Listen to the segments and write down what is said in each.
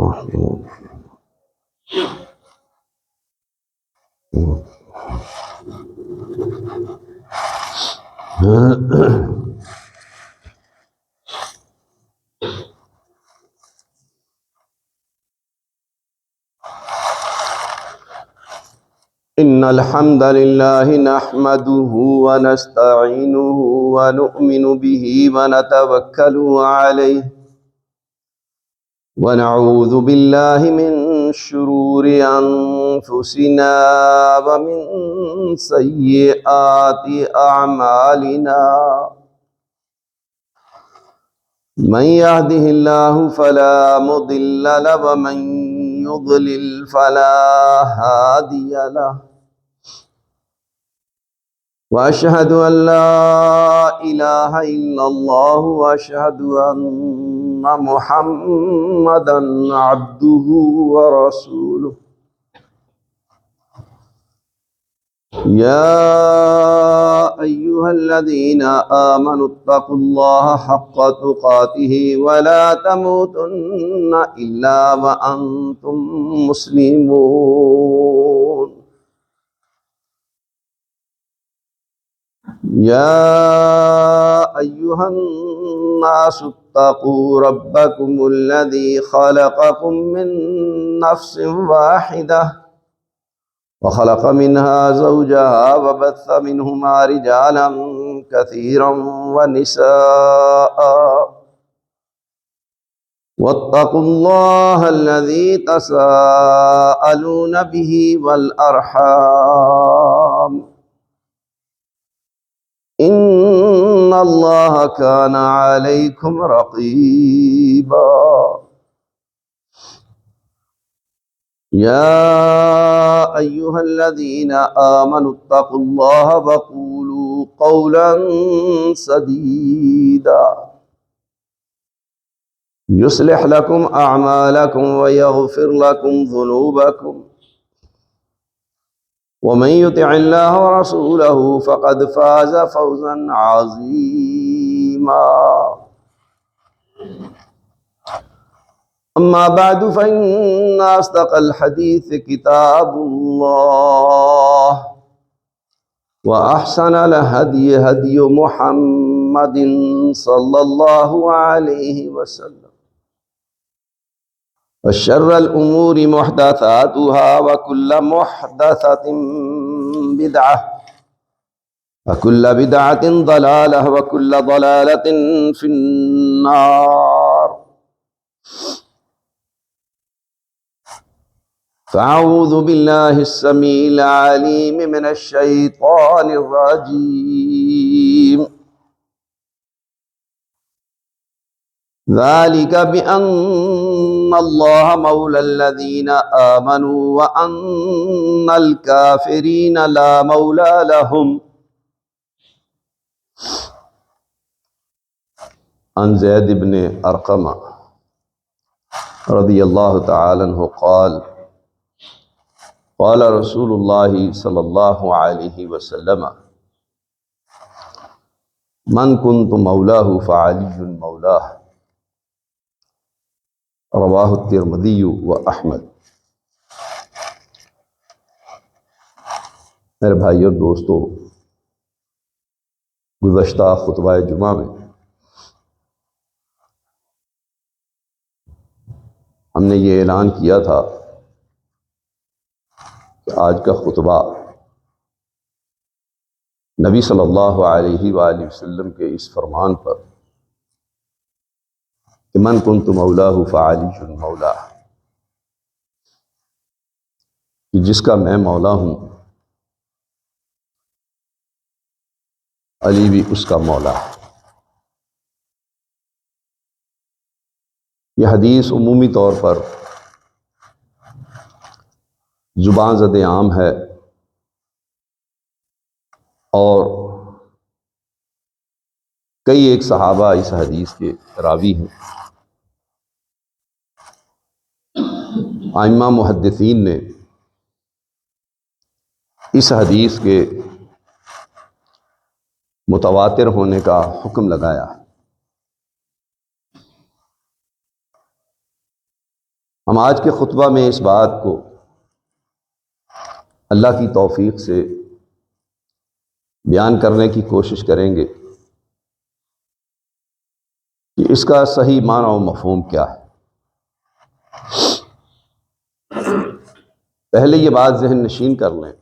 إن الحمد لله نحمده ونستعينه ونؤمن به ونتوكل عليه ونعوذ بالله من شرور أنفسنا ومن سيئات أعمالنا من يهده الله فلا مضل له ومن يضلل فلا هادي له وأشهد أن لا إله إلا الله وأشهد أن محمدا عبده ورسوله يا أيها الذين آمنوا اتقوا الله حق تقاته ولا تموتن إلا وأنتم مسلمون يا أيها الناس اتقوا ربكم الذي خلقكم من نفس واحدة وخلق منها زوجها وبث منهما رجالا كثيرا ونساء واتقوا الله الذي تساءلون به والأرحام إن الله كان عليكم رقيبا يا أيها الذين آمنوا اتقوا الله وقولوا قولا سديدا يصلح لكم أعمالكم ويغفر لكم ذنوبكم ومن يطع الله ورسوله فقد فاز فوزا عظيما أما بعد فإن أصدق الحديث كتاب الله وأحسن الهدي هدي محمد صلى الله عليه وسلم وشر الأمور محدثاتها وكل محدثة بدعة وكل بدعة ضلالة وكل ضلالة في النار فأعوذ بالله السميع العليم من الشيطان الرجيم ذلك بأن الله مولى الذين آمنوا وأن الكافرين لا مولى لهم عن زید بن ارقم رضی اللہ تعالی عنہ قال قال رسول اللہ صلی اللہ علیہ وسلم من كنت مولاه فعلی مولاه رواہ الترمذی و احمد۔ میرے بھائی اور دوستو، گزشتہ خطبہ جمعہ میں ہم نے یہ اعلان کیا تھا کہ آج کا خطبہ نبی صلی اللہ علیہ وآلہ وسلم کے اس فرمان پر کہ من کنت مولاه فعلی مولاه، کہ جس کا میں مولا ہوں علی بھی اس کا مولا ہے۔ یہ حدیث عمومی طور پر زبان زد عام ہے اور کئی ایک صحابہ اس حدیث کے راوی ہیں۔ ائمہ محدثین نے اس حدیث کے متواتر ہونے کا حکم لگایا۔ ہم آج کے خطبہ میں اس بات کو اللہ کی توفیق سے بیان کرنے کی کوشش کریں گے کہ اس کا صحیح معنی و مفہوم کیا ہے۔ پہلے یہ بات ذہن نشین کر لیں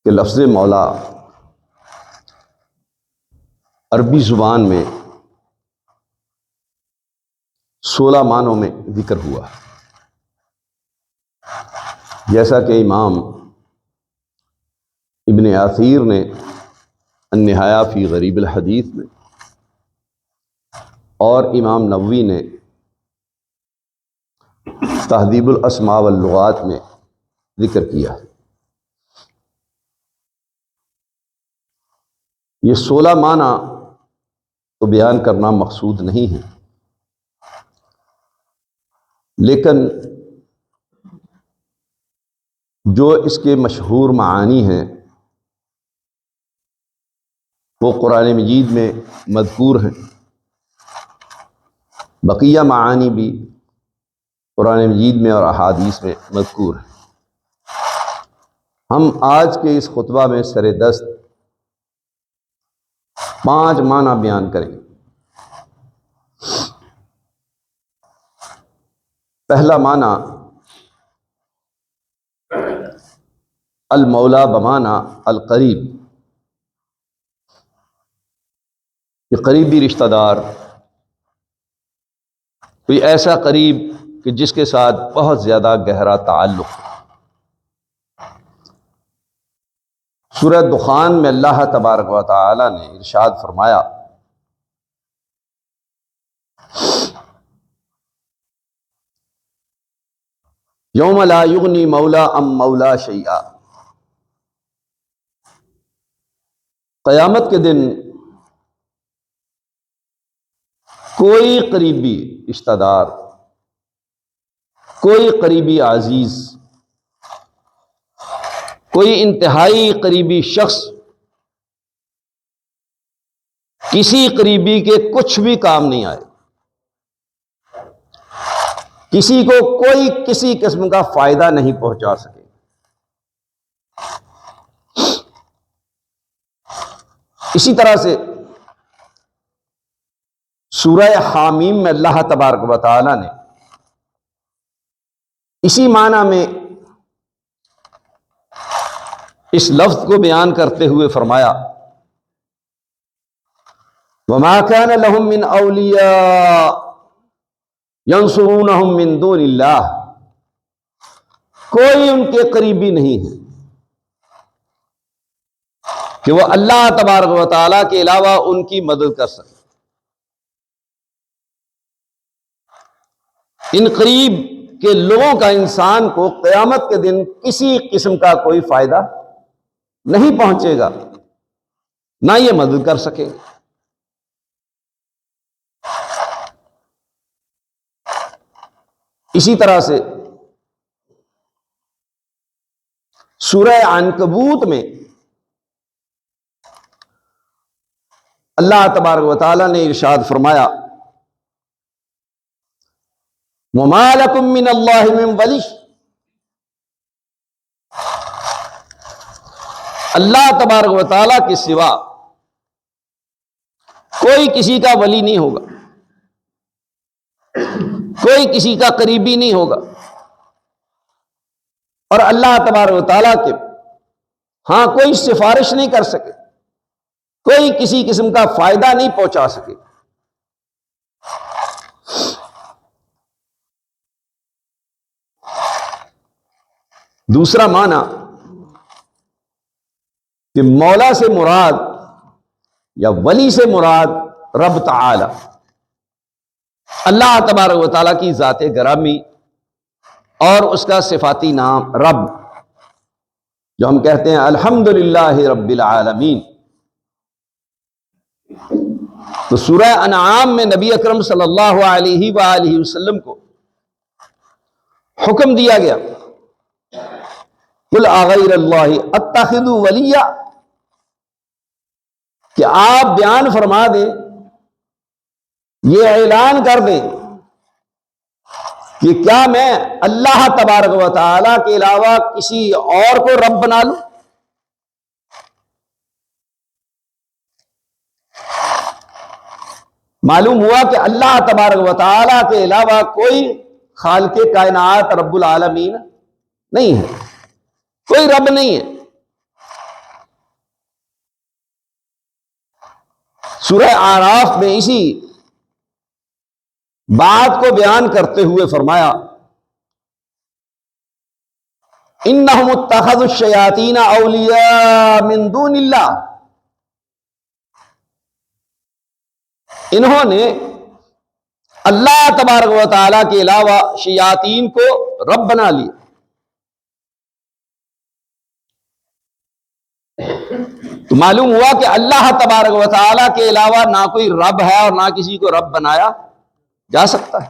کہ لفظ مولا عربی زبان میں 16 معنوں میں ذکر ہوا ہے، جیسا کہ امام ابن اثیر نے النہایہ فی غریب الحدیث میں اور امام نووی نے تہذیب الاسماء واللغات میں ذکر کیا ہے۔ یہ 16 معنی تو بیان کرنا مقصود نہیں ہے، لیکن جو اس کے مشہور معانی ہیں وہ قرآن مجید میں مذکور ہیں، بقیہ معانی بھی قرآن مجید میں اور احادیث میں مذکور ہیں۔ ہم آج کے اس خطبہ میں سر دست 5 معنی بیان کریں گے۔ پہلا معنی المولا بمعنی القریب، یہ قریبی رشتہ دار، کوئی ایسا قریب کہ جس کے ساتھ بہت زیادہ گہرا تعلق۔ سورہ دخان میں اللہ تبارک و تعالی نے ارشاد فرمایا یوم لا یغنی مولا ام مولا شیئا، قیامت کے دن کوئی قریبی رشتہ دار، کوئی قریبی عزیز، کوئی انتہائی قریبی شخص کسی قریبی کے کچھ بھی کام نہیں آئے، کسی کو کوئی کسی قسم کا فائدہ نہیں پہنچا سکے۔ اسی طرح سے سورہ حامیم میں اللہ تبارک و تعالی نے اسی معنی میں اس لفظ کو بیان کرتے ہوئے فرمایا وَمَا كَانَ لَهُم مِّنْ أَوْلِيَاءَ يَنصُرُونَهُم مِّن دُونِ اللَّهِ، کوئی ان کے قریبی نہیں ہے کہ وہ اللہ تبارک و تعالیٰ کے علاوہ ان کی مدد کر سکے۔ ان قریب کے لوگوں کا انسان کو قیامت کے دن کسی قسم کا کوئی فائدہ نہیں پہنچے گا، نہ یہ مدد کر سکے گا۔ اسی طرح سے سورہ عنکبوت میں اللہ تبارک و تعالیٰ نے ارشاد فرمایا وَمَا لَكُم مِّنَ اللَّهِ مِن وَلِيٍّ، اللہ تبارک و تعالیٰ کے سوا کوئی کسی کا ولی نہیں ہوگا، کوئی کسی کا قریبی نہیں ہوگا، اور اللہ تبارک و تعالیٰ کے ہاں کوئی سفارش نہیں کر سکے، کوئی کسی قسم کا فائدہ نہیں پہنچا سکے۔ دوسرا معنی کہ مولا سے مراد یا ولی سے مراد رب تعالی، اللہ تبارک و تعالیٰ کی ذات گرامی اور اس کا صفاتی نام رب، جو ہم کہتے ہیں الحمدللہ رب العالمین۔ تو سورہ انعام میں نبی اکرم صلی اللہ علیہ وآلہ وسلم کو حکم دیا گیا قل اغیر اللہ اتخذ ولیا، کہ آپ بیان فرما دیں، یہ اعلان کر دیں کہ کیا میں اللہ تبارک و تعالی کے علاوہ کسی اور کو رب بنا لوں؟ معلوم ہوا کہ اللہ تبارک و تعالی کے علاوہ کوئی خالق کائنات رب العالمین نہیں ہے، کوئی رب نہیں ہے۔ سورہ اعراف میں اسی بات کو بیان کرتے ہوئے فرمایا انہم اتخذوا الشیاطین اولیاء من دون اللہ، انہوں نے اللہ تبارک و تعالیٰ کے علاوہ شیاطین کو رب بنا لیا۔ تو معلوم ہوا کہ اللہ تبارک و تعالیٰ کے علاوہ نہ کوئی رب ہے اور نہ کسی کو رب بنایا جا سکتا ہے۔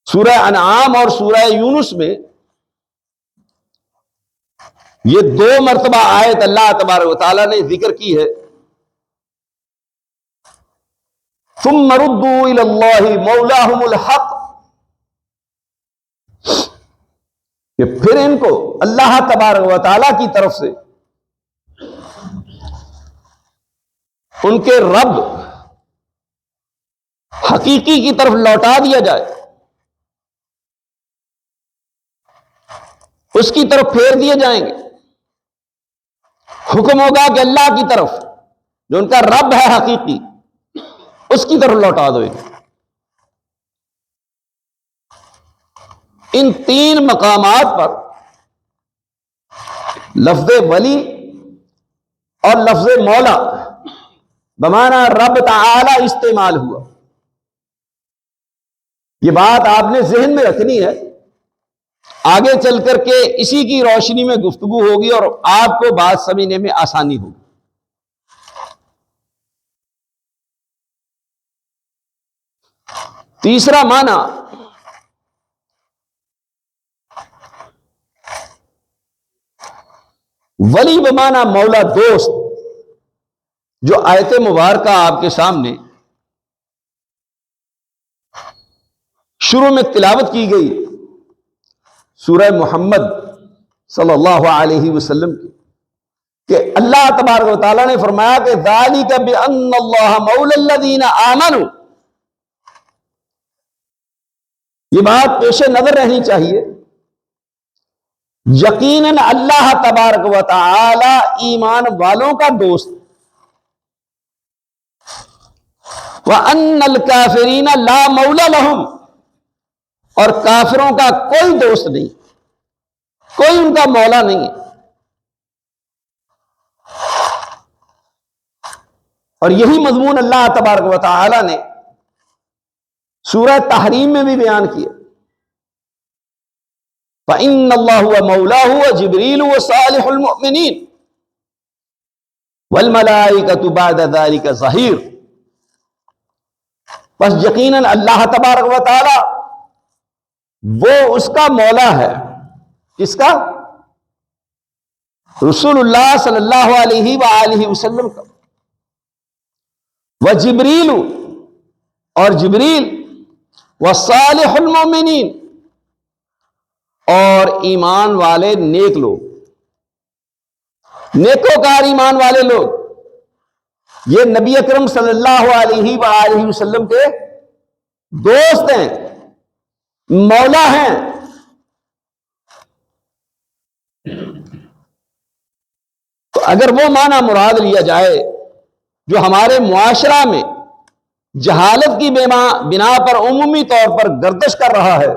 سورہ انعام اور سورہ یونس میں یہ 2 مرتبہ آیت اللہ تبارک و تعالیٰ نے ذکر کی ہے، ثم ردوا الی اللہ مولاہم الحق، کہ پھر ان کو اللہ تبارک و تعالیٰ کی طرف سے ان کے رب حقیقی کی طرف لوٹا دیا جائے، اس کی طرف پھیر دیے جائیں گے۔ حکم ہوگا کہ اللہ کی طرف جو ان کا رب ہے حقیقی اس کی طرف لوٹا دو۔ ان 3 مقامات پر لفظ ولی اور لفظ مولا بمعنی رب تعالی استعمال ہوا۔ یہ بات آپ نے ذہن میں رکھنی ہے، آگے چل کر کے اسی کی روشنی میں گفتگو ہوگی اور آپ کو بات سمجھنے میں آسانی ہوگی۔ تیسرا معنی ولی بمعنی مولا، دوست، جو آیت مبارکہ آپ کے سامنے شروع میں تلاوت کی گئی سورہ محمد صلی اللہ علیہ وسلم کی، کہ اللہ تبارک و تعالیٰ نے فرمایا کہ ذالک بأن اللہ مولا الذین آمنوا، یہ بات پیش نظر رہنی چاہیے، یقیناً اللہ تبارک و تعالی ایمان والوں کا دوست، وَأَنَّ الْكَافِرِينَ لَا مَوْلَ لَهُمْ، اور کافروں کا کوئی دوست نہیں، کوئی ان کا مولا نہیں ہے۔ اور یہی مضمون اللہ تبارک و تعالی نے سورہ تحریم میں بھی بیان کیا، فَإِنَّ اللَّهُ وَمَوْلَاهُ وَجِبْرِيلُ وَصَالِحُ الْمُؤْمِنِينَ وَالْمَلَائِكَةُ بَعْدَ ذَلِكَ ظَهِيرٌ، بس یقیناً اللہ تبارک و تعالی وہ اس کا مولا ہے، کس کا؟ رسول اللہ صلی اللہ علیہ وآلہ وسلم کا، وجبریل، اور جبریل، وصالح المؤمنین، اور ایمان والے نیک لوگ، نیکوکار ایمان والے لوگ، یہ نبی اکرم صلی اللہ علیہ وآلہ وسلم کے دوست ہیں، مولا ہیں۔ تو اگر وہ معنی مراد لیا جائے جو ہمارے معاشرہ میں جہالت کی بنا پر عمومی طور پر گردش کر رہا ہے،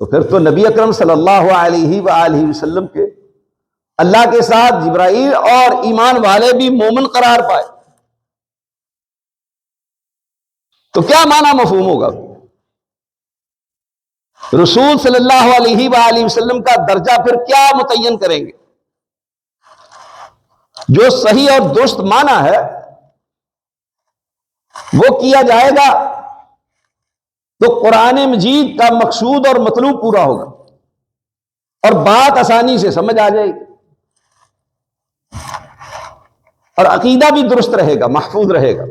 تو پھر تو نبی اکرم صلی اللہ علیہ وآلہ وسلم کے اللہ کے ساتھ جبرائیل اور ایمان والے بھی مومن قرار پائے، تو کیا معنی مفہوم ہوگا؟ رسول صلی اللہ علیہ وآلہ وسلم کا درجہ پھر کیا متعین کریں گے؟ جو صحیح اور درست معنی ہے وہ کیا جائے گا تو قرآن مجید کا مقصود اور مطلوب پورا ہوگا اور بات آسانی سے سمجھ آ جائے گی اور عقیدہ بھی درست رہے گا، محفوظ رہے گا۔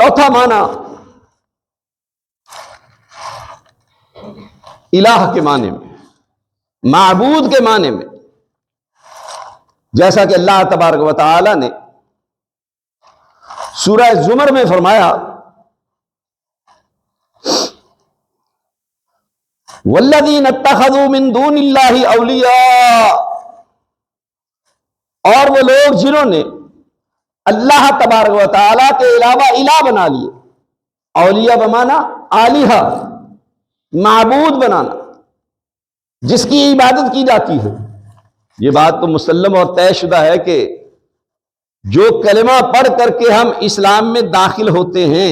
چوتھا معنی الہ کے معنی میں، معبود کے معنی میں، جیسا کہ اللہ تبارک و تعالی نے سورہ زمر میں فرمایا والذین اتخذوا من دون اللہ اولیاء، اور وہ لوگ جنہوں نے اللہ تبارک و تعالی کے علاوہ الہ بنا لیے، اولیاء بمانا آلہہ، معبود بنانا، جس کی عبادت کی جاتی ہے۔ یہ بات تو مسلم اور طے شدہ ہے کہ جو کلمہ پڑھ کر کے ہم اسلام میں داخل ہوتے ہیں،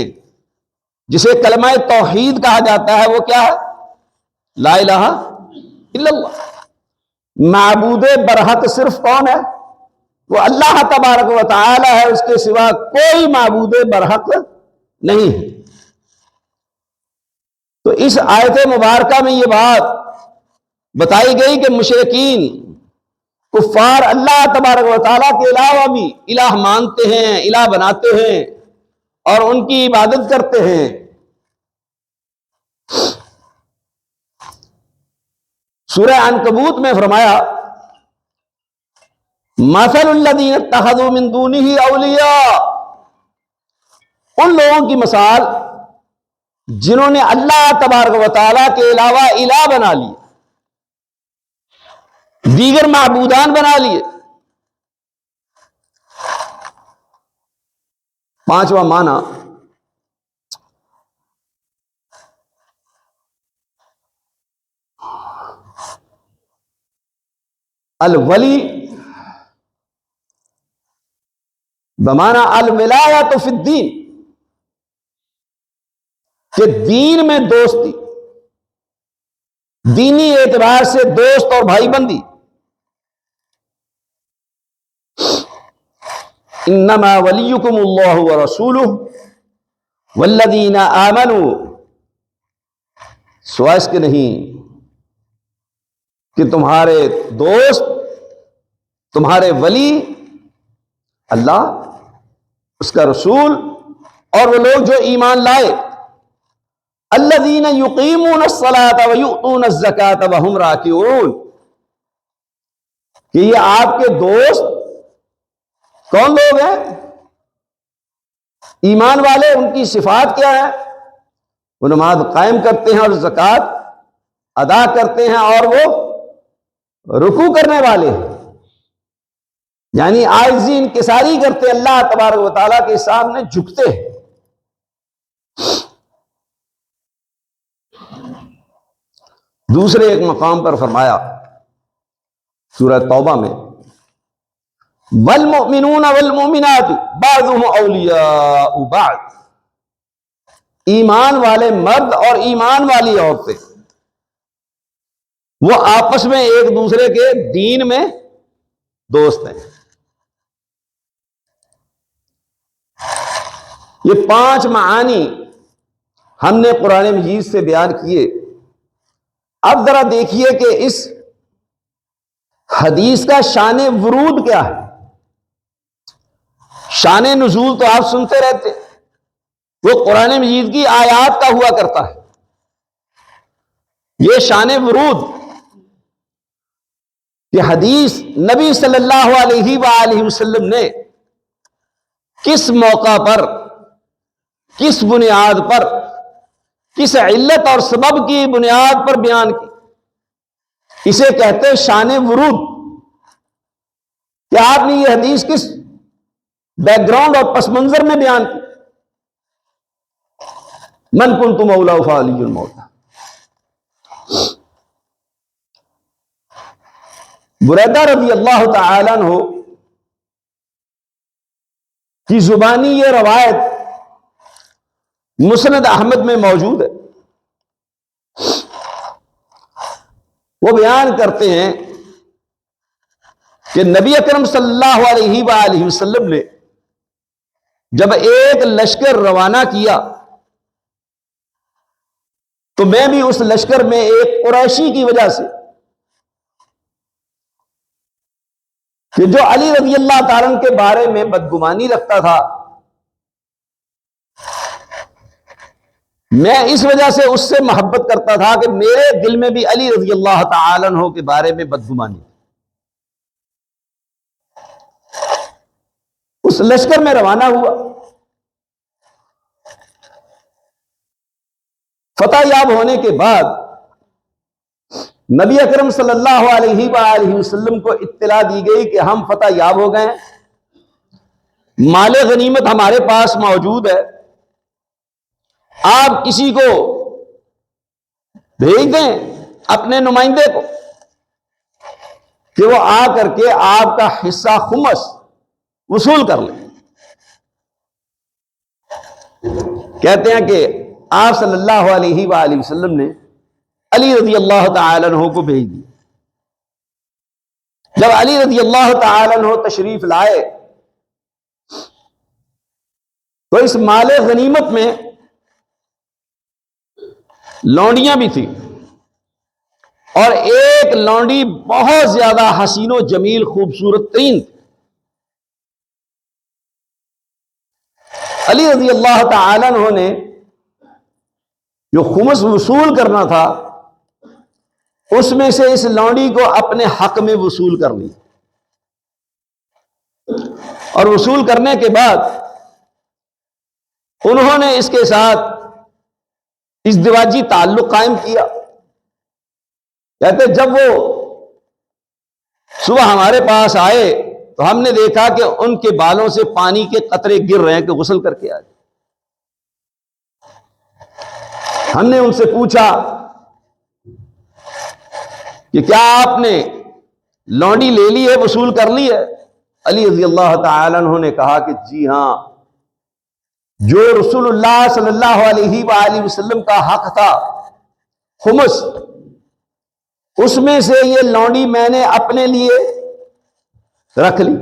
جسے کلمہ توحید کہا جاتا ہے، وہ کیا ہے؟ لا الہ الا اللہ۔ معبود برحق صرف کون ہے؟ وہ اللہ تبارک و تعالی ہے، اس کے سوا کوئی معبود برحق نہیں ہے۔ تو اس آیت مبارکہ میں یہ بات بتائی گئی کہ مشرکین کفار اللہ تبارک و تعالیٰ کے علاوہ بھی الہ مانتے ہیں، الہ بناتے ہیں اور ان کی عبادت کرتے ہیں۔ سورہ عنکبوت میں فرمایا مثل الذین اتخذوا من دونہ اولیاء، ان لوگوں کی مثال جنہوں نے اللہ تبارک و تعالیٰ کے علاوہ الہ بنا لی، دیگر معبودان بنا لیے۔ پانچواں معنی الولی بمعنی الولایۃ فی الدین، کہ دین میں دوستی، دینی اعتبار سے دوست اور بھائی بندی۔ انما ولیکم اللہ ورسولہ والذین آمنوا، سوائے اس کے نہیں کہ تمہارے دوست، تمہارے ولی اللہ، اس کا رسول اور وہ لوگ جو ایمان لائے۔ الذین یقیمون الصلاۃ ویؤتون الزکاۃ وہم راکعون، کہ یہ آپ کے دوست کون لوگ ہیں؟ ایمان والے۔ ان کی صفات کیا ہے؟ وہ نماز قائم کرتے ہیں اور زکوٰۃ ادا کرتے ہیں، اور وہ رکوع کرنے والے ہیں، یعنی عاجزی انکساری کرتے، اللہ تبارک و تعالیٰ کے سامنے جھکتے ہیں۔ دوسرے ایک مقام پر فرمایا سورہ توبہ میں والمؤمنون والمؤمنات بعضهم اولیاء بعض، ایمان والے مرد اور ایمان والی عورتیں وہ آپس میں ایک دوسرے کے دین میں دوست ہیں۔ یہ پانچ معانی ہم نے قرآن مجید سے بیان کیے۔ اب ذرا دیکھیے کہ اس حدیث کا شان ورود کیا ہے۔ شان نزول تو آپ سنتے رہتے، وہ قرآن مجید کی آیات کا ہوا کرتا ہے۔ یہ شان ورود کہ حدیث نبی صلی اللہ علیہ وآلہ وسلم نے کس موقع پر، کس بنیاد پر، کس علت اور سبب کی بنیاد پر بیان کی، اسے کہتے ہیں شان ورود۔ کہ آپ نے یہ حدیث کس بیک گراؤنڈ اور پس منظر میں بیان کی۔ من کنت مولا فعلی المولا، بریدہ رضی اللہ تعالی عنہ کی زبانی یہ روایت مسند احمد میں موجود ہے۔ وہ بیان کرتے ہیں کہ نبی اکرم صلی اللہ علیہ وآلہ وسلم نے جب ایک لشکر روانہ کیا تو میں بھی اس لشکر میں ایک قریشی کی وجہ سے، کہ جو علی رضی اللہ تعالیٰ کے بارے میں بدگمانی رکھتا تھا، میں اس وجہ سے اس سے محبت کرتا تھا کہ میرے دل میں بھی علی رضی اللہ تعالی عنہ کے بارے میں بدگمانی. اس لشکر میں روانہ ہوا. فتح یاب ہونے کے بعد نبی اکرم صلی اللہ علیہ وآلہ وسلم کو اطلاع دی گئی کہ ہم فتح یاب ہو گئے ہیں, مال غنیمت ہمارے پاس موجود ہے, آپ کسی کو بھیج دیں اپنے نمائندے کو کہ وہ آ کر کے آپ کا حصہ خمس وصول کر لیں. کہتے ہیں کہ آپ صلی اللہ علیہ وآلہ وسلم نے علی رضی اللہ تعالی عنہ کو بھیج دیا. جب علی رضی اللہ تعالی عنہ تشریف لائے تو اس مال غنیمت میں لونڈیاں بھی تھیں, اور ایک لونڈی بہت زیادہ حسین و جمیل خوبصورت ترین تھی. علی رضی اللہ تعالی عنہ نے جو خمس وصول کرنا تھا اس میں سے اس لونڈی کو اپنے حق میں وصول کر لی, اور وصول کرنے کے بعد انہوں نے اس کے ساتھ ازدواجی تعلق قائم کیا. کہتے جب وہ صبح ہمارے پاس آئے تو ہم نے دیکھا کہ ان کے بالوں سے پانی کے قطرے گر رہے ہیں کہ غسل کر کے آئے. ہم نے ان سے پوچھا کہ کیا آپ نے لونڈی لے لی ہے, وصول کر لی ہے؟ علی رضی اللہ تعالی عنہ نے کہا کہ جی ہاں, جو رسول اللہ صلی اللہ علیہ وآلہ وسلم کا حق تھا خمس, اس میں سے یہ لونڈی میں نے اپنے لیے رکھ لی,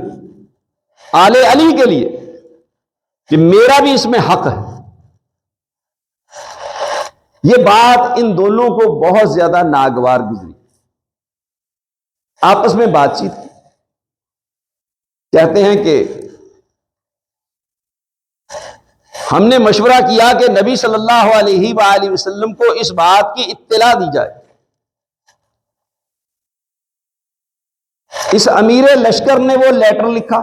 آل علی کے لیے, کہ میرا بھی اس میں حق ہے. یہ بات ان دونوں کو بہت زیادہ ناگوار گزری, آپس میں بات چیت کی. کہتے ہیں کہ ہم نے مشورہ کیا کہ نبی صلی اللہ علیہ وآلہ وسلم کو اس بات کی اطلاع دی جائے. اس امیر لشکر نے وہ لیٹر لکھا.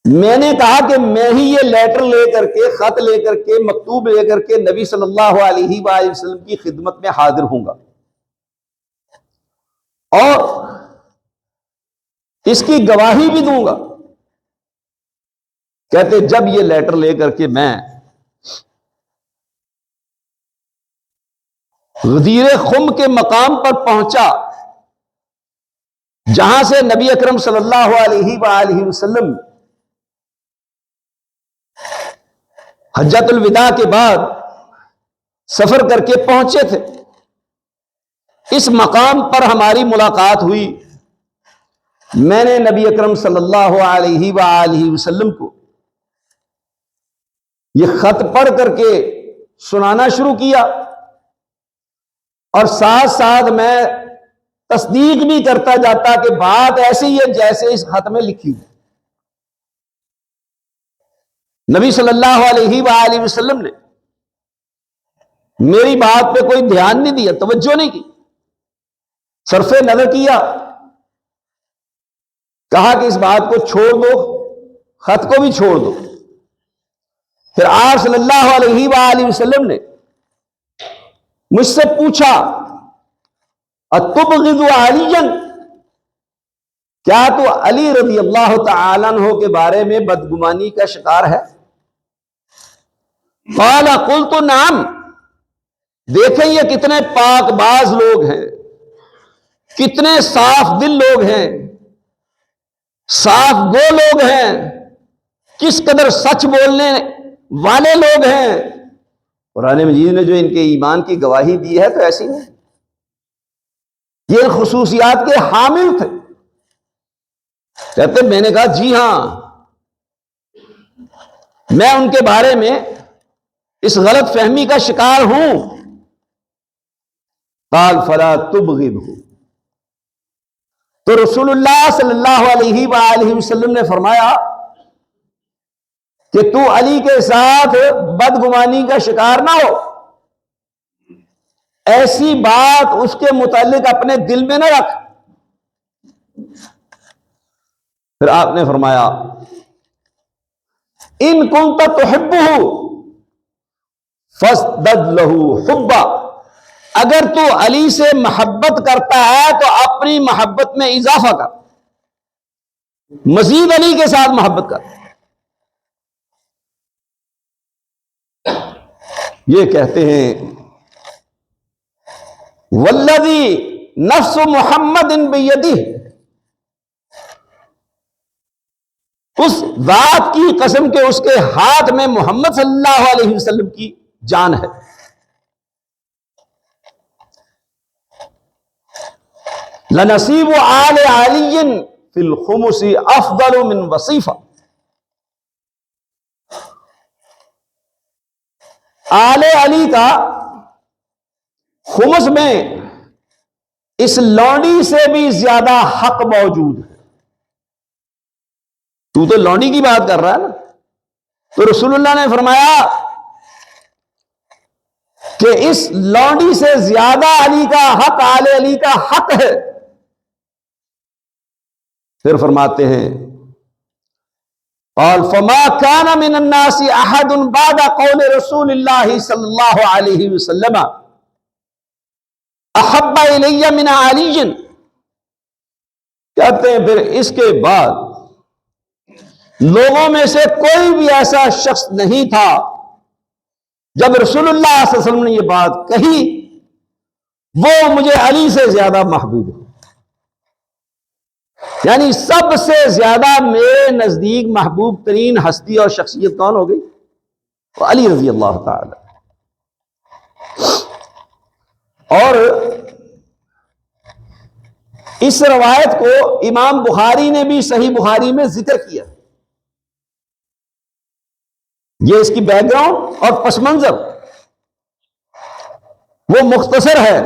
میں نے کہا کہ میں ہی یہ لیٹر لے کر کے, خط لے کر کے, مکتوب لے کر کے نبی صلی اللہ علیہ وآلہ وسلم کی خدمت میں حاضر ہوں گا, اور اس کی گواہی بھی دوں گا. کہتے جب یہ لیٹر لے کر کے میں غدیر خم کے مقام پر پہنچا جہاں سے نبی اکرم صلی اللہ علیہ وآلہ وسلم حجۃ الوداع کے بعد سفر کر کے پہنچے تھے, اس مقام پر ہماری ملاقات ہوئی. میں نے نبی اکرم صلی اللہ علیہ وآلہ وسلم کو یہ خط پڑھ کر کے سنانا شروع کیا, اور ساتھ ساتھ میں تصدیق بھی کرتا جاتا کہ بات ایسی ہی ہے جیسے اس خط میں لکھی ہوئی. نبی صلی اللہ علیہ وآلہ وسلم نے میری بات پہ کوئی دھیان نہیں دیا, توجہ نہیں کی, صرف نظر کیا, کہا کہ اس بات کو چھوڑ دو, خط کو بھی چھوڑ دو. پھر آپ صلی اللہ علیہ وآلہ وسلم نے مجھ سے پوچھا اتبغض علیا, کیا تو علی رضی اللہ تعالی عنہ کے بارے میں بدگمانی کا شکار ہے؟ قال قلت نعم, دیکھیں یہ کتنے پاک باز لوگ ہیں, کتنے صاف دل لوگ ہیں, صاف گو لوگ ہیں, کس قدر سچ بولنے والے لوگ ہیں. قرآن مجید نے جو ان کے ایمان کی گواہی دی ہے تو ایسی نہیں, یہ خصوصیات کے حامل تھے. کہتے میں نے کہا جی ہاں, میں ان کے بارے میں اس غلط فہمی کا شکار ہوں. قال فلا تبغضه, تو رسول اللہ صلی اللہ علیہ وآلہ وسلم نے فرمایا کہ تو علی کے ساتھ بدگمانی کا شکار نہ ہو، ایسی بات اس کے متعلق اپنے دل میں نہ رکھ۔ پھر آپ نے فرمایا ان کنت تحبہ فاسدد لہ حبا، اگر تو علی سے محبت کرتا ہے تو اپنی محبت میں اضافہ کر، مزید علی کے ساتھ محبت کر۔ یہ کہتے ہیں والذی نفس محمد بیدہ، اس ذات کی قسم کہ اس کے ہاتھ میں محمد صلی اللہ علیہ وسلم کی جان ہے، لنصیب آل علی فی الخمس افضل من وصیفہ، آل علی کا خمس میں اس لونڈی سے بھی زیادہ حق موجود ہے۔ تو لونڈی کی بات کر رہا ہے نا، تو رسول اللہ نے فرمایا کہ اس لونڈی سے زیادہ علی کا حق، آل علی کا حق ہے۔ پھر فرماتے ہیں قال فما كان من الناس احد بعد قول رسول اللہ صلی اللہ علیہ وسلم احب الی من علی، کہتے ہیں پھر اس کے بعد لوگوں میں سے کوئی بھی ایسا شخص نہیں تھا جب رسول اللہ صلی اللہ علیہ وسلم نے یہ بات کہی وہ مجھے علی سے زیادہ محبوب ہے، یعنی سب سے زیادہ میرے نزدیک محبوب ترین ہستی اور شخصیت کون ہو گئی؟ وہ علی رضی اللہ تعالی۔ اور اس روایت کو امام بخاری نے بھی صحیح بخاری میں ذکر کیا، یہ اس کی بیک گراؤنڈ اور پس منظر وہ مختصر ہے،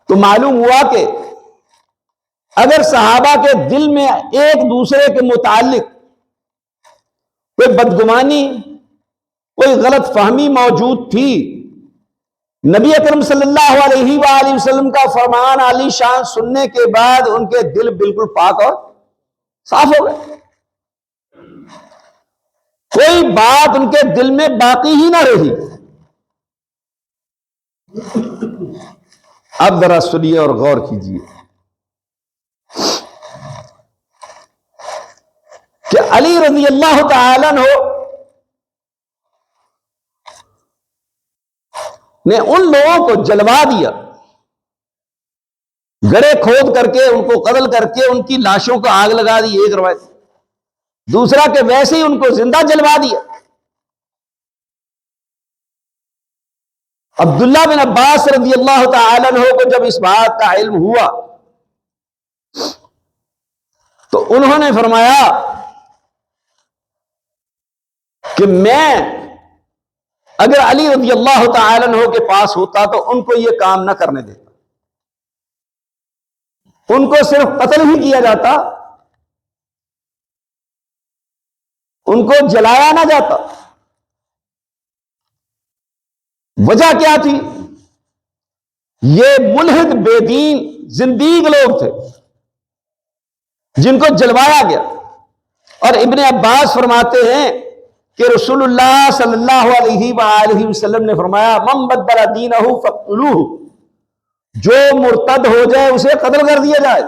تو معلوم ہوا کہ اگر صحابہ کے دل میں ایک دوسرے کے متعلق کوئی بدگمانی، کوئی غلط فہمی موجود تھی، نبی اکرم صلی اللہ علیہ وآلہ وسلم کا فرمان عالی شان سننے کے بعد ان کے دل بالکل پاک اور صاف ہو گئے، کوئی بات ان کے دل میں باقی ہی نہ رہی۔ اب ذرا سنیے اور غور کیجیے کہ علی رضی اللہ تعالیٰ عنہ نے ان لوگوں کو جلوا دیا، گڑھے کھود کر کے ان کو قتل کر کے ان کی لاشوں کو آگ لگا دی، ایک روایت، دوسرا کہ ویسے ہی ان کو زندہ جلوا دیا۔ عبداللہ بن عباس رضی اللہ تعالیٰ عنہ کو جب اس بات کا علم ہوا تو انہوں نے فرمایا کہ میں اگر علی رضی اللہ تعالیٰ عنہ کے پاس ہوتا تو ان کو یہ کام نہ کرنے دیتا، ان کو صرف قتل ہی کیا جاتا، ان کو جلایا نہ جاتا۔ وجہ کیا تھی؟ یہ ملحد بے دین زندیق لوگ تھے جن کو جلوایا گیا۔ اور ابن عباس فرماتے ہیں کہ رسول اللہ صلی اللہ علیہ وآلہ وسلم نے فرمایا من بدل دینہ فاقتلوہ، جو مرتد ہو جائے اسے قتل کر دیا جائے۔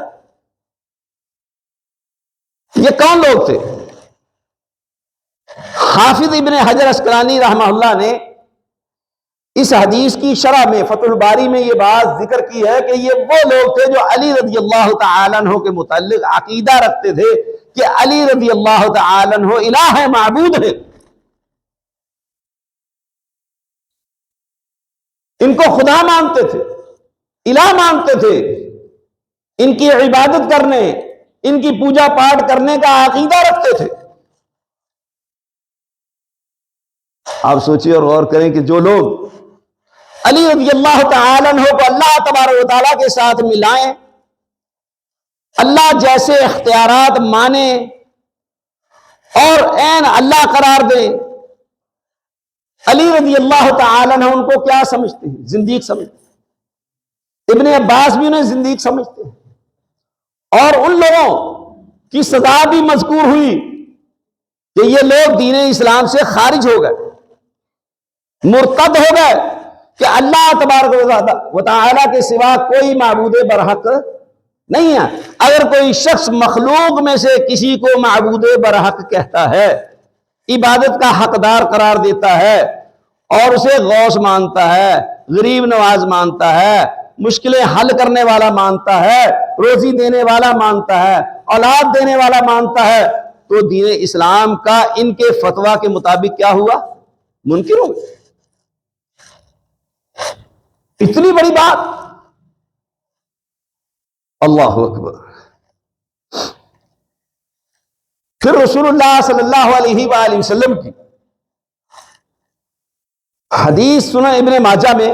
یہ کون لوگ تھے؟ حافظ ابن حجر اسقلانی رحمہ اللہ نے اس حدیث کی شرح میں فتح الباری میں یہ بات ذکر کی ہے کہ یہ وہ لوگ تھے جو علی رضی اللہ تعالیٰ عنہ کے متعلق عقیدہ رکھتے تھے کہ علی رضی اللہ تعالیٰ عنہ الہ ہے، معبود ہے، ان کو خدا مانتے تھے، الہ مانتے تھے، ان کی عبادت کرنے، ان کی پوجا پاٹ کرنے کا عقیدہ رکھتے تھے۔ آپ سوچیے اور غور کریں کہ جو لوگ علی رضی اللہ تعالیٰ عنہ کو اللہ تبارک و تعالیٰ کے ساتھ ملائیں، اللہ جیسے اختیارات مانیں، اور عین اللہ قرار دیں. علی رضی اللہ تعالی عنہ ان کو کیا سمجھتے ہیں؟ زندیق سمجھتے ہیں. ابن عباس بھی انہیں زندیق سمجھتے ہیں. اور ان لوگوں کی سزا بھی مذکور ہوئی کہ یہ لوگ دین اسلام سے خارج ہو گئے، مرتد ہو گئے، کہ اللہ تبارک و تعالی کے سوا کوئی معبود برحق نہیں ہے. اگر کوئی شخص مخلوق میں سے کسی کو معبود برحق کہتا ہے، عبادت کا حقدار قرار دیتا ہے، اور اسے غوث مانتا ہے، غریب نواز مانتا ہے، مشکلیں حل کرنے والا مانتا ہے، روزی دینے والا مانتا ہے، اولاد دینے والا مانتا ہے، تو دین اسلام کا ان کے فتویٰ کے مطابق کیا ہوا؟ منکر ہو گیا. اتنی بڑی بات. اللہ اکبر. پھر رسول اللہ صلی اللہ علیہ وآلہ وسلم کی حدیث سنن ابن ماجہ میں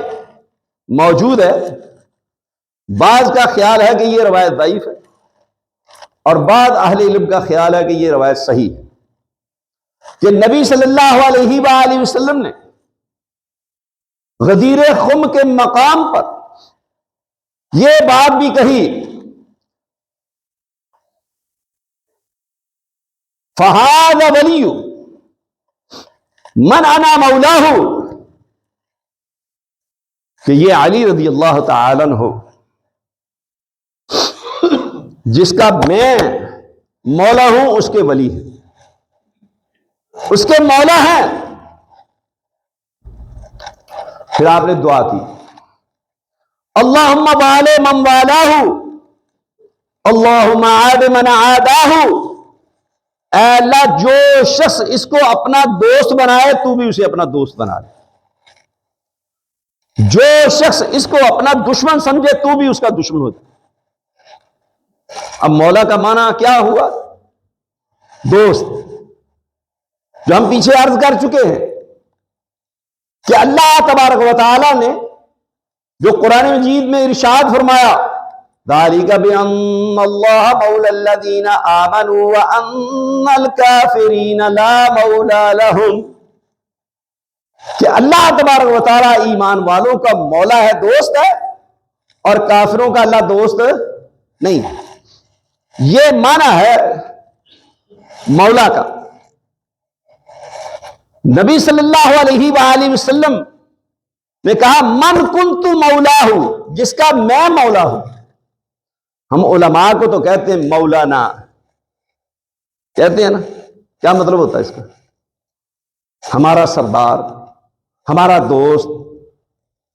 موجود ہے. بعض کا خیال ہے کہ یہ روایت ضعیف ہے، اور بعض اہل علم کا خیال ہے کہ یہ روایت صحیح ہے، کہ نبی صلی اللہ علیہ وآلہ وسلم نے غدیر خم کے مقام پر یہ بات بھی کہی، فَهَذَا وَلِيُّ مَنْ أَنَا مَوْلَاهُ، کہ یہ علی رضی اللہ تعالی عنہ جس کا میں مولا ہوں اس کے ولی ہیں، اس کے مولا ہیں. پھر آپ نے دعا کی، اللہم والی من والاہ، اللہم عاد من عاداہ. اے اللہ، جو شخص اس کو اپنا دوست بنائے تو بھی اسے اپنا دوست بنا لے، جو شخص اس کو اپنا دشمن سمجھے تو بھی اس کا دشمن ہو جائے. اب مولا کا معنی کیا ہوا؟ دوست. جو ہم پیچھے عرض کر چکے ہیں کہ اللہ تبارک و تعالی نے جو قرآن مجید میں ارشاد فرمایا، ذالک بان اللہ مولا الذین آمنوا وان الکافرین لا مولا لہم، کہ اللہ تبارک و تعالی ایمان والوں کا مولا ہے، دوست ہے، اور کافروں کا اللہ دوست نہیں ہے. یہ معنی ہے مولا کا. نبی صلی اللہ علیہ وآلہ وسلم نے کہا من کنت مولاہ، جس کا میں مولا ہوں. ہم علماء کو تو کہتے ہیں مولانا، کہتے ہیں نا، کیا مطلب ہوتا ہے اس کا؟ ہمارا سردار، ہمارا دوست،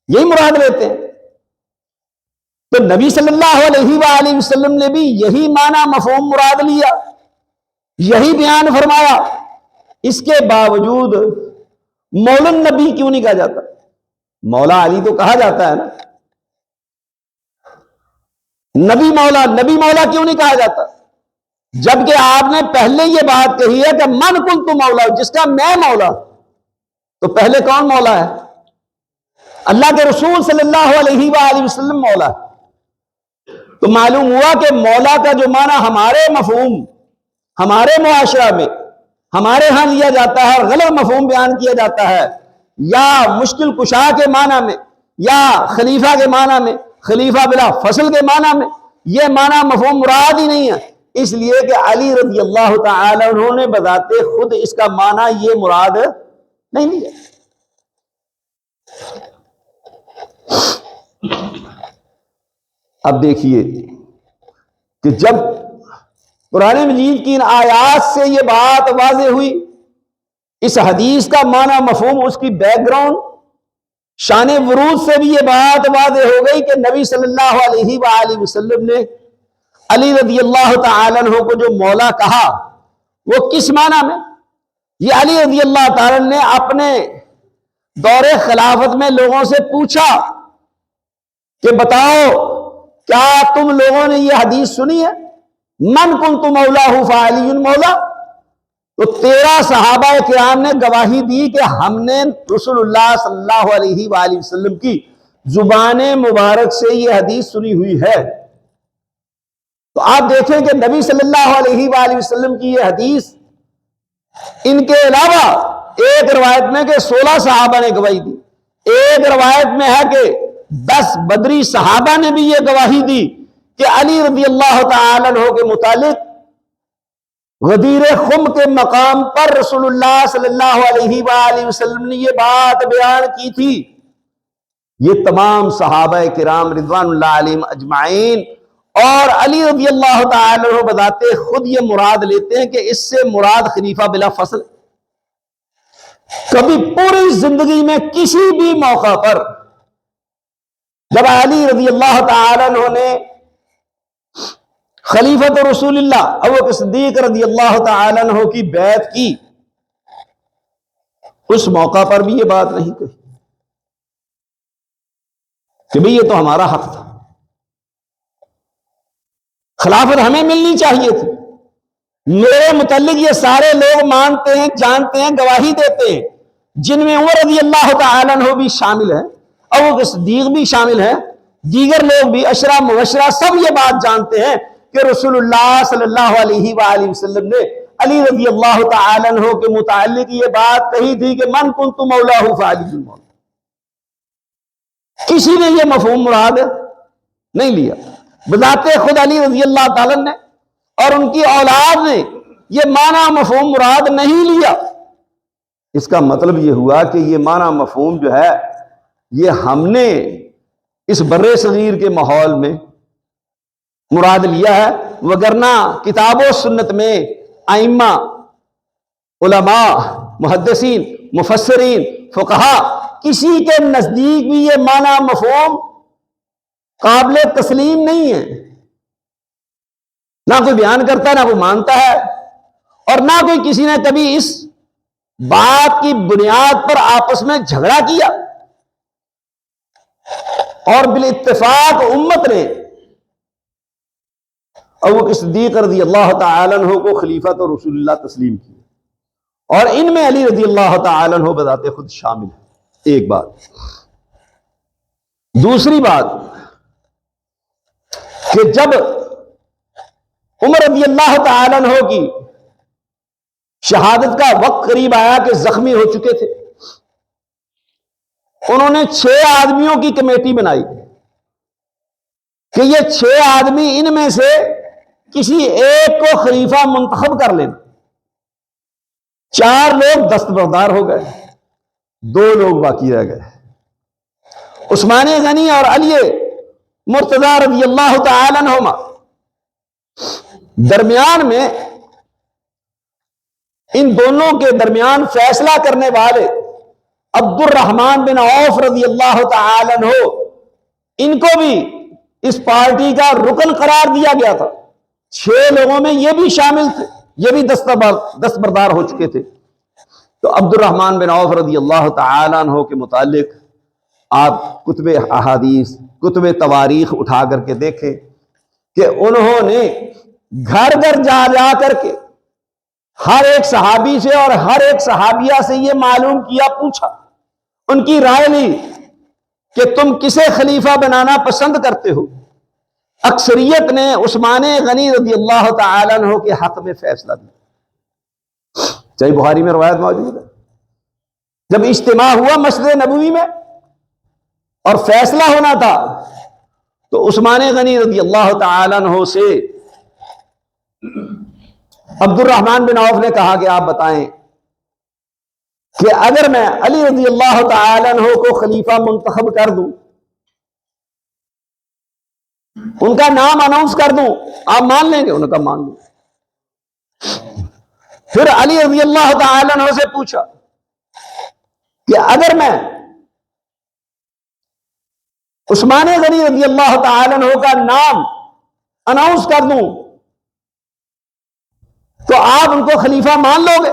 یہی مراد لیتے ہیں. تو نبی صلی اللہ علیہ وآلہ وسلم نے بھی یہی معنی مفہوم مراد لیا، یہی بیان فرمایا. اس کے باوجود مولا نبی کیوں نہیں کہا جاتا؟ مولا علی تو کہا جاتا ہے نا. نبی مولا کیوں نہیں کہا جاتا؟ جبکہ آپ نے پہلے یہ بات کہی ہے کہ من کنت مولا، جس کا میں مولا. تو پہلے کون مولا ہے؟ اللہ کے رسول صلی اللہ علیہ وآلہ وسلم مولا ہے. تو معلوم ہوا کہ مولا کا جو معنی ہمارے مفہوم، ہمارے معاشرہ میں ہمارے ہاں لیا جاتا ہے اور غلط مفہوم بیان کیا جاتا ہے، یا مشکل کشا کے معنی میں، یا خلیفہ کے معنی میں، خلیفہ بلا فصل کے معنی میں، یہ معنی مفہوم مراد ہی نہیں ہے. اس لیے کہ علی رضی اللہ تعالی عنہ نے بذات خود اس کا معنی یہ مراد نہیں لیا. اب دیکھیے کہ جب قرآن مجید کی ان آیات سے یہ بات واضح ہوئی، اس حدیث کا معنی مفہوم، اس کی بیک گراؤنڈ، شان ورود سے بھی یہ بات واضح ہو گئی کہ نبی صلی اللہ علیہ وآلہ وسلم نے علی رضی اللہ تعالی عنہ کو جو مولا کہا وہ کس معنی میں؟ یہ علی رضی اللہ تعالی نے اپنے دور خلافت میں لوگوں سے پوچھا کہ بتاؤ کیا تم لوگوں نے یہ حدیث سنی ہے، من کنت مولاہ فعلی مولا؟ تو 13 صحابہ کرام نے گواہی دی کہ ہم نے رسول اللہ صلی اللہ علیہ وآلہ وسلم کی زبان مبارک سے یہ حدیث سنی ہوئی ہے. تو آپ دیکھیں کہ نبی صلی اللہ علیہ وآلہ وسلم کی یہ حدیث ان کے علاوہ ایک روایت میں کہ 16 صحابہ نے گواہی دی، ایک روایت میں ہے کہ 10 بدری صحابہ نے بھی یہ گواہی دی کہ علی رضی اللہ تعالی عنہ کے متعلق غدیر خم کے مقام پر رسول اللہ صلی اللہ علیہ وآلہ وسلم نے یہ بات بیان کی تھی۔ یہ تمام صحابہ کرام رضوان اللہ علیہم اجمعین اور علی رضی اللہ تعالی عنہ بذات خود یہ مراد لیتے ہیں کہ اس سے مراد خلیفہ بلا فصل۔ کبھی پوری زندگی میں کسی بھی موقع پر جب علی رضی اللہ تعالی عنہ نے خلیفۃ رسول اللہ ابو بکر صدیق رضی اللہ تعالی عنہ کی بیعت کی، اس موقع پر بھی یہ بات نہیں کہی کہ بھئی یہ تو ہمارا حق تھا، خلافت ہمیں ملنی چاہیے تھی، میرے متعلق یہ سارے لوگ مانتے ہیں، جانتے ہیں، گواہی دیتے ہیں، جن میں عمر رضی اللہ تعالی عنہ بھی شامل ہیں، ابو بکر صدیق بھی شامل ہیں، دیگر لوگ بھی عشرہ مبشرہ سب یہ بات جانتے ہیں کہ رسول اللہ صلی اللہ علیہ وآلہ وسلم نے علی رضی اللہ تعالی عنہ کے متعلق یہ بات کہی تھی کہ من کنت مولاہ فعلی المولا۔ کسی نے یہ مفہوم مراد نہیں لیا، بذات خود علی رضی اللہ تعالی نے اور ان کی اولاد نے یہ معنی مفہوم مراد نہیں لیا۔ اس کا مطلب یہ ہوا کہ یہ معنی مفہوم جو ہے یہ ہم نے اس بر صغیر کے ماحول میں مراد لیا ہے، وگرنہ کتاب و سنت میں ائمہ، علماء، محدثین، مفسرین، فقہا کسی کے نزدیک بھی یہ معنی مفہوم قابل تسلیم نہیں ہے، نہ کوئی بیان کرتا نہ کوئی مانتا ہے، اور نہ کوئی کسی نے کبھی اس بات کی بنیاد پر آپس میں جھگڑا کیا، اور بالاتفاق امت نے ابو بکر صدیق رضی اللہ تعالی عنہ کو خلیفۃ رسول اللہ تسلیم کیا، اور ان میں علی رضی اللہ تعالی عنہ بذات خود شامل ہے۔ ایک بات۔ دوسری بات کہ جب عمر رضی اللہ تعالی عنہ کی شہادت کا وقت قریب آیا کہ زخمی ہو چکے تھے، انہوں نے 6 آدمیوں کی کمیٹی بنائی کہ یہ 6 آدمی ان میں سے کسی ایک کو خلیفہ منتخب کر لینا۔ 4 لوگ دستبردار ہو گئے، 2 لوگ باقی رہ گئے، عثمان غنی اور علی مرتضی رضی اللہ تعالی عنہما۔ درمیان میں ان دونوں کے درمیان فیصلہ کرنے والے عبد الرحمن بن عوف رضی اللہ تعالی عنہ، ان کو بھی اس پارٹی کا رکن قرار دیا گیا تھا۔ 6 لوگوں میں یہ بھی شامل تھے، یہ بھی دستبردار ہو چکے تھے۔ تو عبد الرحمن بن عوف رضی اللہ تعالی عنہ کے متعلق آپ کتب احادیث، کتب تواریخ اٹھا کر کے دیکھیں کہ انہوں نے گھر گھر جا جا کر کے ہر ایک صحابی سے اور ہر ایک صحابیہ سے یہ معلوم کیا، پوچھا، ان کی رائے لی کہ تم کسے خلیفہ بنانا پسند کرتے ہو۔ اکثریت نے عثمان غنی رضی اللہ تعالی عنہ کے حق میں فیصلہ دیا۔ صحیح بخاری میں روایت موجود ہے، جب اجتماع ہوا مسجد نبوی میں اور فیصلہ ہونا تھا تو عثمان غنی رضی اللہ تعالی عنہ سے عبد الرحمن بن عوف نے کہا کہ آپ بتائیں کہ اگر میں علی رضی اللہ تعالی عنہ کو خلیفہ منتخب کر دوں، ان کا نام اناؤنس کر دوں، آپ مان لیں گے؟ انہوں نے کہا مان لوں۔ پھر علی رضی اللہ تعالی عنہ سے پوچھا کہ اگر میں عثمان غنی رضی اللہ تعالی عنہ کا نام اناؤنس کر دوں تو آپ ان کو خلیفہ مان لو گے؟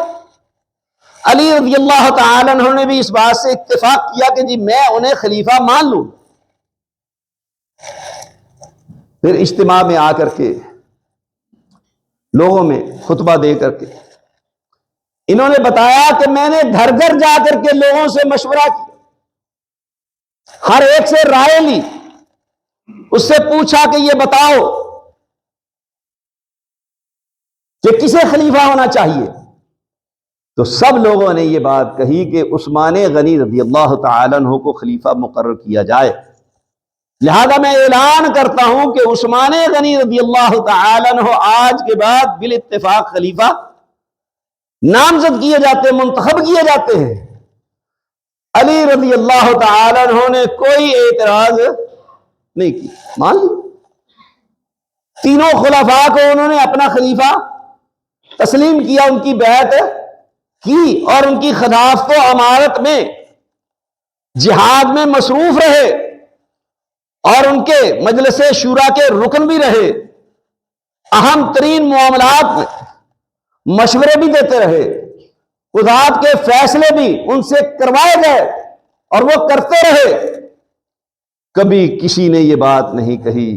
علی رضی اللہ تعالی عنہ نے بھی اس بات سے اتفاق کیا کہ جی میں انہیں خلیفہ مان لوں۔ پھر اجتماع میں آ کر کے لوگوں میں خطبہ دے کر کے انہوں نے بتایا کہ میں نے گھر گھر جا کر کے لوگوں سے مشورہ کیا، ہر ایک سے رائے لی، اس سے پوچھا کہ یہ بتاؤ کہ کسے خلیفہ ہونا چاہیے۔ تو سب لوگوں نے یہ بات کہی کہ عثمان غنی رضی اللہ تعالیٰ عنہ کو خلیفہ مقرر کیا جائے، لہذا میں اعلان کرتا ہوں کہ عثمان غنی رضی اللہ تعالیٰ عنہ آج کے بعد بالاتفاق خلیفہ نامزد کیے جاتے ہیں، منتخب کیے جاتے ہیں۔ علی رضی اللہ تعالیٰ عنہ نے کوئی اعتراض نہیں کی، مان لی۔ تینوں خلفاء کو انہوں نے اپنا خلیفہ تسلیم کیا، ان کی بیعت کی اور ان کی خلافت و امارت میں جہاد میں مصروف رہے اور ان کے مجلس شورا کے رکن بھی رہے، اہم ترین معاملات میں مشورے بھی دیتے رہے، قضات کے فیصلے بھی ان سے کروائے گئے اور وہ کرتے رہے۔ کبھی کسی نے یہ بات نہیں کہی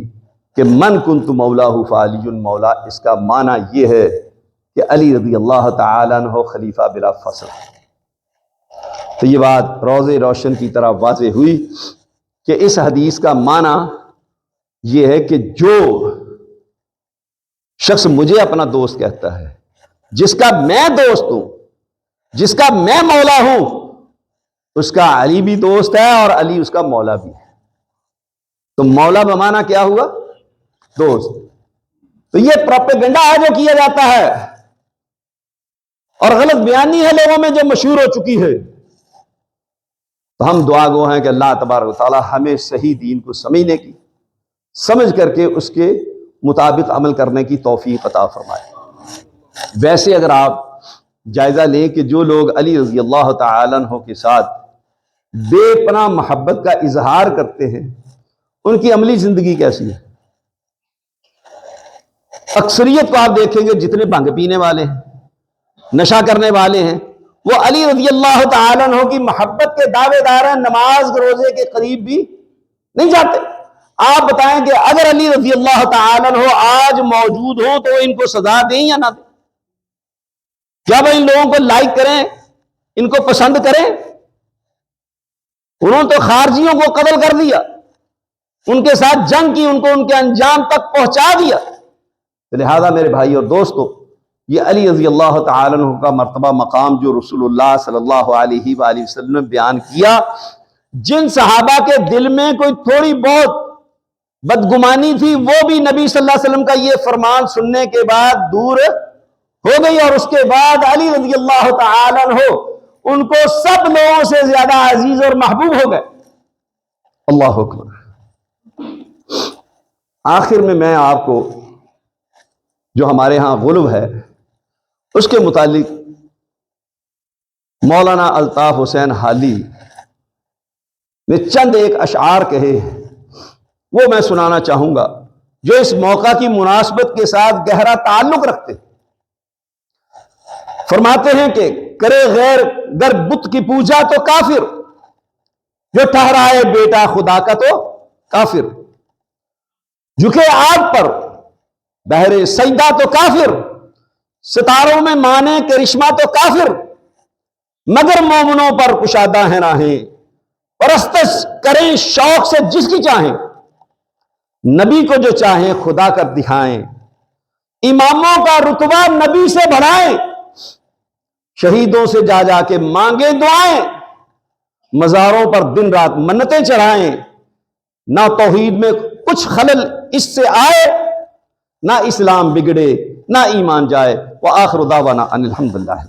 کہ من کنت مولاہ فعلی مولا، اس کا معنی یہ ہے کہ علی رضی اللہ تعالیٰ عنہ خلیفہ بلا فصل۔ تو یہ بات روز روشن کی طرح واضح ہوئی کہ اس حدیث کا معنی یہ ہے کہ جو شخص مجھے اپنا دوست کہتا ہے، جس کا میں دوست ہوں، جس کا میں مولا ہوں، اس کا علی بھی دوست ہے اور علی اس کا مولا بھی ہے۔ تو مولا بمانا کیا ہوا؟ دوست۔ تو یہ پروپیگنڈا ہے جو کیا جاتا ہے اور غلط بیانی ہے لوگوں میں جو مشہور ہو چکی ہے۔ تو ہم دعا گو ہیں کہ اللہ تبارک و تعالی ہمیں صحیح دین کو سمجھنے کی، سمجھ کر کے اس کے مطابق عمل کرنے کی توفیق عطا فرمائے۔ ویسے اگر آپ جائزہ لیں کہ جو لوگ علی رضی اللہ تعالیٰ عنہ کے ساتھ بے پناہ محبت کا اظہار کرتے ہیں، ان کی عملی زندگی کیسی ہے؟ اکثریت کو آپ دیکھیں گے جتنے بھنگ پینے والے ہیں، نشہ کرنے والے ہیں، وہ علی رضی اللہ تعالیٰ عنہ کی محبت کے دعوے دار ہیں، نماز روزے کے قریب بھی نہیں جاتے۔ آپ بتائیں کہ اگر علی رضی اللہ تعالیٰ عنہ آج موجود ہوں تو ان کو سزا دیں یا نہ دیں؟ کیا وہ ان لوگوں کو لائک کریں، ان کو پسند کریں؟ انہوں نے تو خارجیوں کو قتل کر دیا، ان کے ساتھ جنگ کی، ان کو ان کے انجام تک پہنچا دیا۔ لہذا میرے بھائی اور دوستو، یہ علی رضی اللہ تعالیٰ عنہ کا مرتبہ مقام جو رسول اللہ صلی اللہ علیہ وآلہ وسلم نے بیان کیا، جن صحابہ کے دل میں کوئی تھوڑی بہت بدگمانی تھی، وہ بھی نبی صلی اللہ علیہ وسلم کا یہ فرمان سننے کے بعد دور ہو گئی، اور اس کے بعد علی رضی اللہ تعالیٰ عنہ ان کو سب لوگوں سے زیادہ عزیز اور محبوب ہو گئے۔ اللہ اکبر۔ آخر میں آپ کو جو ہمارے ہاں غلو ہے اس کے متعلق مولانا الطاف حسین حالی نے چند ایک اشعار کہے، وہ میں سنانا چاہوں گا، جو اس موقع کی مناسبت کے ساتھ گہرا تعلق رکھتے۔ فرماتے ہیں کہ کرے غیر گر بت کی پوجا تو کافر، جو ٹھہرائے بیٹا خدا کا تو کافر، جھکے آگ پر بہرے سجدہ تو کافر، ستاروں میں مانے کرشمہ تو کافر، مگر مومنوں پر کشادہ ہیں راہیں، پرستش کریں شوق سے جس کی چاہیں، نبی کو جو چاہیں خدا کر دکھائیں، اماموں کا رتبہ نبی سے بڑھائیں، شہیدوں سے جا جا کے مانگیں دعائیں، مزاروں پر دن رات منتیں چڑھائیں، نہ توحید میں کچھ خلل اس سے آئے، نہ اسلام بگڑے نہ ایمان جائے۔ وآخر دعوانا ان الحمدللہ۔